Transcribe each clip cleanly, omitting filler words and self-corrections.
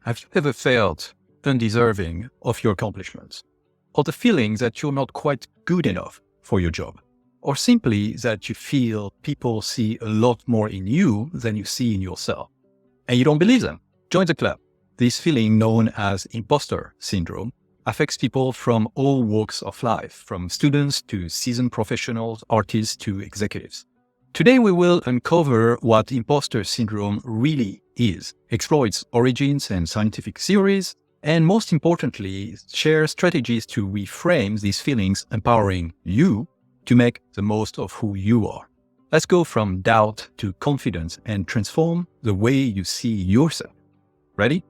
Have you ever felt undeserving of your accomplishments? Or the feeling that you're not quite good enough for your job? Or simply that you feel people see a lot more in you than you see in yourself? And you don't believe them? Join the club. This feeling, known as impostor syndrome, affects people from all walks of life, from students to seasoned professionals, artists to executives. Today, we will uncover what impostor syndrome really is, explore its origins and scientific theories, and most importantly, share strategies to reframe these feelings, empowering you to make the most of who you are. Let's go from doubt to confidence and transform the way you see yourself. Ready?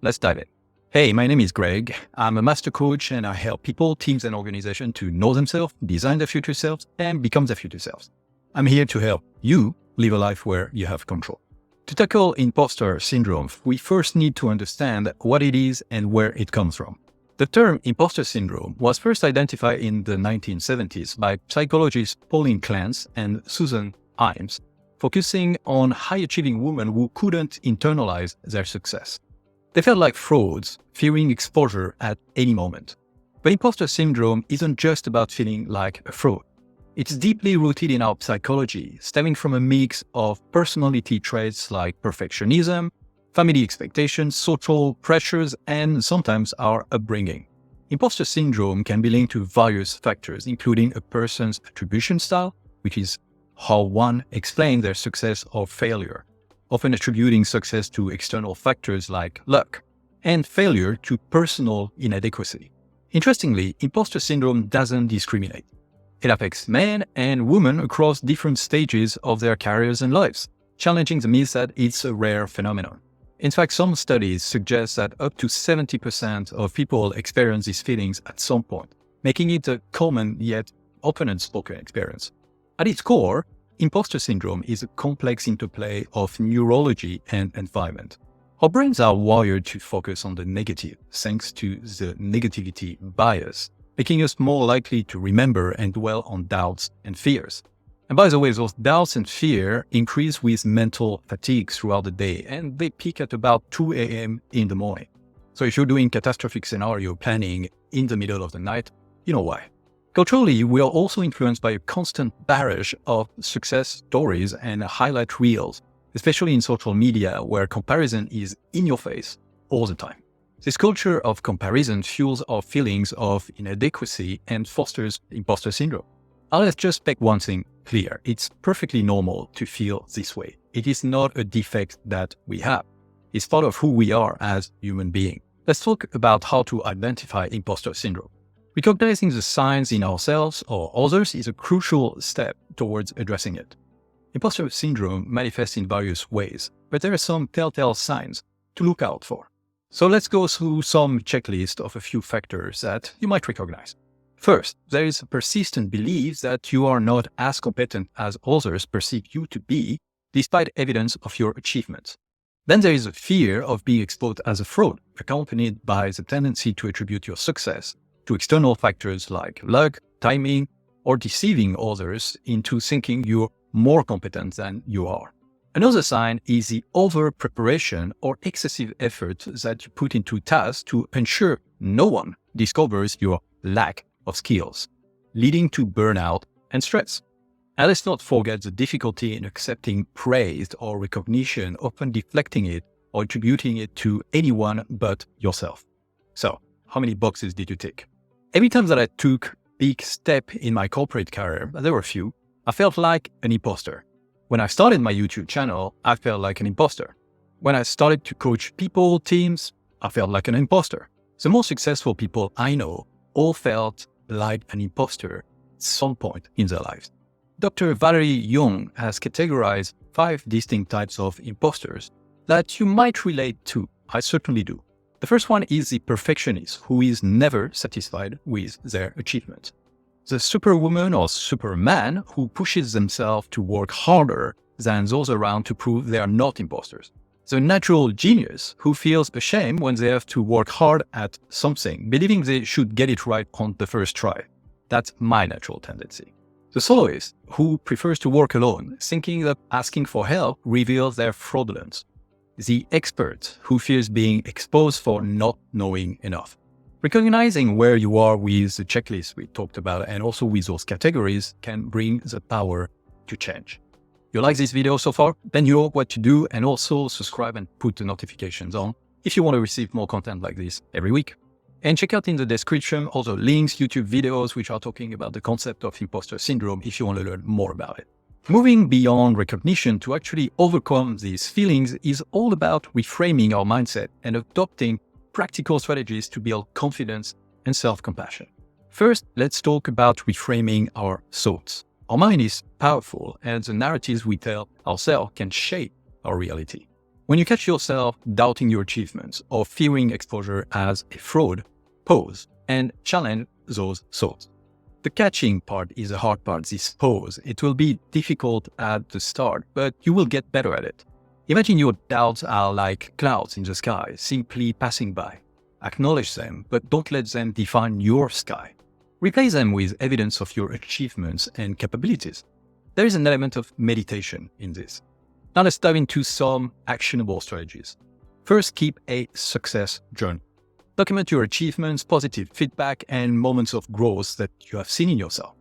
Let's dive in. Hey, my name is Greg. I'm a master coach and I help people, teams, and organizations to know themselves, design their future selves, and become their future selves. I'm here to help you live a life where you have control. To tackle imposter syndrome, we first need to understand what it is and where it comes from. The term imposter syndrome was first identified in the 1970s by psychologists Pauline Clance and Susan Imes, focusing on high-achieving women who couldn't internalize their success. They felt like frauds, fearing exposure at any moment. But imposter syndrome isn't just about feeling like a fraud. It's deeply rooted in our psychology, stemming from a mix of personality traits like perfectionism, family expectations, social pressures, and sometimes our upbringing. Imposter syndrome can be linked to various factors, including a person's attribution style, which is how one explains their success or failure, often attributing success to external factors like luck, and failure to personal inadequacy. Interestingly, imposter syndrome doesn't discriminate. It affects men and women across different stages of their careers and lives, challenging the myth that it's a rare phenomenon. In fact, some studies suggest that up to 70% of people experience these feelings at some point, making it a common yet often unspoken experience. At its core, imposter syndrome is a complex interplay of neurology and environment. Our brains are wired to focus on the negative, thanks to the negativity bias, making us more likely to remember and dwell on doubts and fears. And by the way, those doubts and fear increase with mental fatigue throughout the day, and they peak at about 2 a.m. in the morning. So if you're doing catastrophic scenario planning in the middle of the night, you know why. Culturally, we are also influenced by a constant barrage of success stories and highlight reels, especially in social media where comparison is in your face all the time. This culture of comparison fuels our feelings of inadequacy and fosters imposter syndrome. Now let's just make one thing clear. It's perfectly normal to feel this way. It is not a defect that we have. It's part of who we are as human beings. Let's talk about how to identify imposter syndrome. Recognizing the signs in ourselves or others is a crucial step towards addressing it. Imposter syndrome manifests in various ways, but there are some telltale signs to look out for. So let's go through some checklist of a few factors that you might recognize. First, there is a persistent belief that you are not as competent as others perceive you to be, despite evidence of your achievements. Then there is a fear of being exposed as a fraud, accompanied by the tendency to attribute your success to external factors like luck, timing, or deceiving others into thinking you're more competent than you are. Another sign is the over-preparation or excessive effort that you put into tasks to ensure no one discovers your lack of skills, leading to burnout and stress. And let's not forget the difficulty in accepting praise or recognition, often deflecting it or attributing it to anyone but yourself. So, how many boxes did you tick? Every time that I took a big step in my corporate career, and there were a few, I felt like an imposter. When I started my YouTube channel, I felt like an imposter. When I started to coach people, teams, I felt like an imposter. The most successful people I know all felt like an imposter at some point in their lives. Dr. Valerie Young has categorized 5 distinct types of imposters that you might relate to. I certainly do. The first one is the perfectionist who is never satisfied with their achievements. The superwoman or superman who pushes themselves to work harder than those around to prove they are not imposters. The natural genius who feels ashamed when they have to work hard at something, believing they should get it right on the first try. That's my natural tendency. The soloist who prefers to work alone, thinking that asking for help reveals their fraudulence. the expert who fears being exposed for not knowing enough. Recognizing where you are with the checklist we talked about and also with those categories can bring the power to change. You like this video so far? Then you know what to do, and also subscribe and put the notifications on if you want to receive more content like this every week. And check out in the description all the links, YouTube videos which are talking about the concept of imposter syndrome if you want to learn more about it. Moving beyond recognition to actually overcome these feelings is all about reframing our mindset and adopting practical strategies to build confidence and self-compassion. First, let's talk about reframing our thoughts. Our mind is powerful, and the narratives we tell ourselves can shape our reality. When you catch yourself doubting your achievements or fearing exposure as a fraud, pause and challenge those thoughts. The catching part is the hard part, this pause. It will be difficult at the start, but you will get better at it. Imagine your doubts are like clouds in the sky, simply passing by. Acknowledge them, but don't let them define your sky. Replace them with evidence of your achievements and capabilities. There is an element of meditation in this. Now let's dive into some actionable strategies. First, keep a success journal. Document your achievements, positive feedback, and moments of growth that you have seen in yourself.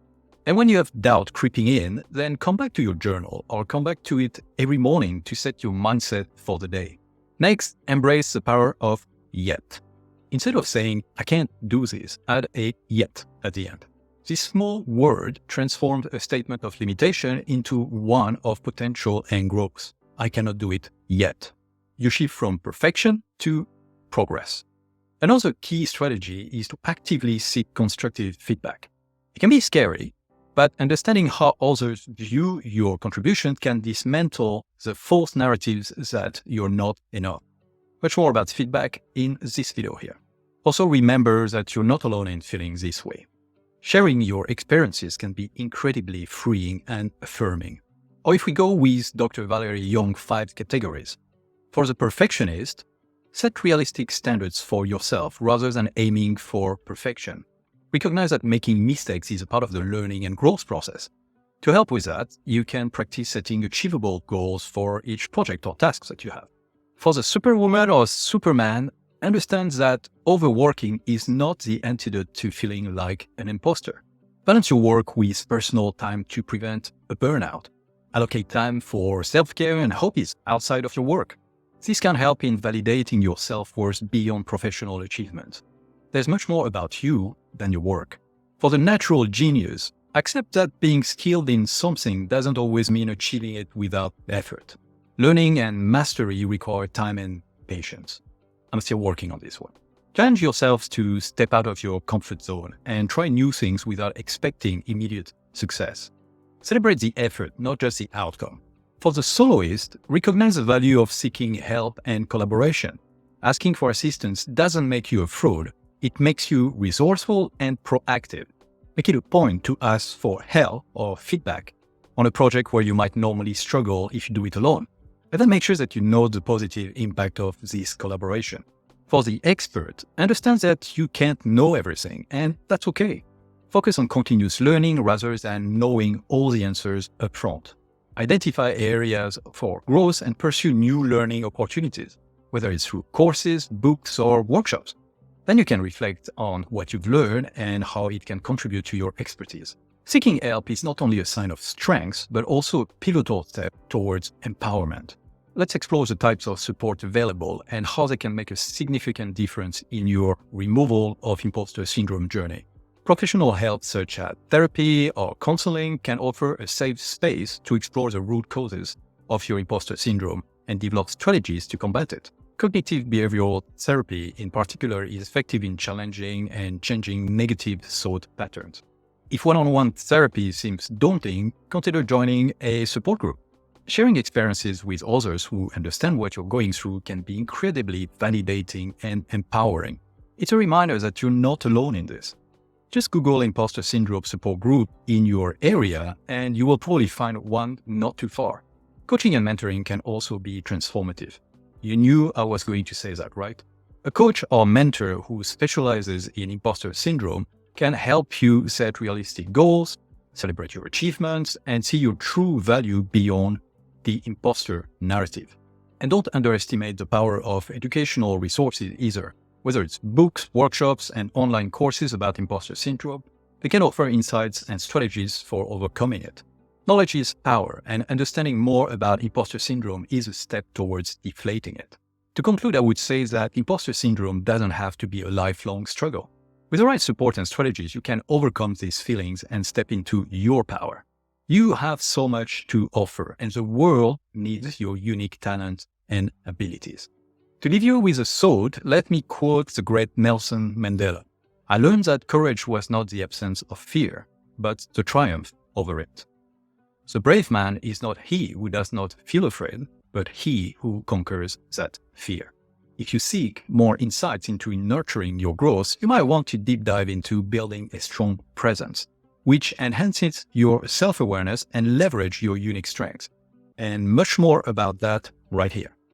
And when you have doubt creeping in, then come back to your journal or come back to it every morning to set your mindset for the day. Next, embrace the power of yet. Instead of saying, I can't do this, add a yet at the end. This small word transforms a statement of limitation into one of potential and growth. I cannot do it yet. You shift from perfection to progress. Another key strategy is to actively seek constructive feedback. It can be scary, but understanding how others view your contribution can dismantle the false narratives that you're not enough. Much more about feedback in this video here. Also remember that you're not alone in feeling this way. Sharing your experiences can be incredibly freeing and affirming. Or if we go with Dr. Valerie Young's 5 categories. For the perfectionist, set realistic standards for yourself rather than aiming for perfection. Recognize that making mistakes is a part of the learning and growth process. To help with that, you can practice setting achievable goals for each project or task that you have. For the superwoman or superman, understand that overworking is not the antidote to feeling like an imposter. Balance your work with personal time to prevent a burnout. Allocate time for self-care and hobbies outside of your work. This can help in validating your self-worth beyond professional achievements. There's much more about you than your work. For the natural genius, accept that being skilled in something doesn't always mean achieving it without effort. Learning and mastery require time and patience. I'm still working on this one. Challenge yourselves to step out of your comfort zone and try new things without expecting immediate success. Celebrate the effort, not just the outcome. For the soloist, recognize the value of seeking help and collaboration. Asking for assistance doesn't make you a fraud. It makes you resourceful and proactive. Make it a point to ask for help or feedback on a project where you might normally struggle if you do it alone. And then make sure that you know the positive impact of this collaboration. For the expert, understand that you can't know everything, and that's okay. Focus on continuous learning rather than knowing all the answers up front. Identify areas for growth and pursue new learning opportunities, whether it's through courses, books, or workshops. Then you can reflect on what you've learned and how it can contribute to your expertise. Seeking help is not only a sign of strength, but also a pivotal step towards empowerment. Let's explore the types of support available and how they can make a significant difference in your removal of imposter syndrome journey. Professional help such as therapy or counseling can offer a safe space to explore the root causes of your imposter syndrome and develop strategies to combat it. Cognitive behavioral therapy in particular is effective in challenging and changing negative thought patterns. If one-on-one therapy seems daunting, consider joining a support group. Sharing experiences with others who understand what you're going through can be incredibly validating and empowering. It's a reminder that you're not alone in this. Just Google Imposter Syndrome support group in your area and you will probably find one not too far. Coaching and mentoring can also be transformative. You knew I was going to say that, right? A coach or mentor who specializes in imposter syndrome can help you set realistic goals, celebrate your achievements, and see your true value beyond the imposter narrative. And don't underestimate the power of educational resources either. Whether it's books, workshops, and online courses about imposter syndrome, they can offer insights and strategies for overcoming it. Knowledge is power, and understanding more about imposter syndrome is a step towards deflating it. To conclude, I would say that imposter syndrome doesn't have to be a lifelong struggle. With the right support and strategies, you can overcome these feelings and step into your power. You have so much to offer, and the world needs your unique talents and abilities. To leave you with a thought, let me quote the great Nelson Mandela. I learned that courage was not the absence of fear, but the triumph over it. The brave man is not he who does not feel afraid, but he who conquers that fear. If you seek more insights into nurturing your growth, you might want to deep dive into building a strong presence, which enhances your self-awareness and leverage your unique strengths. And much more about that right here.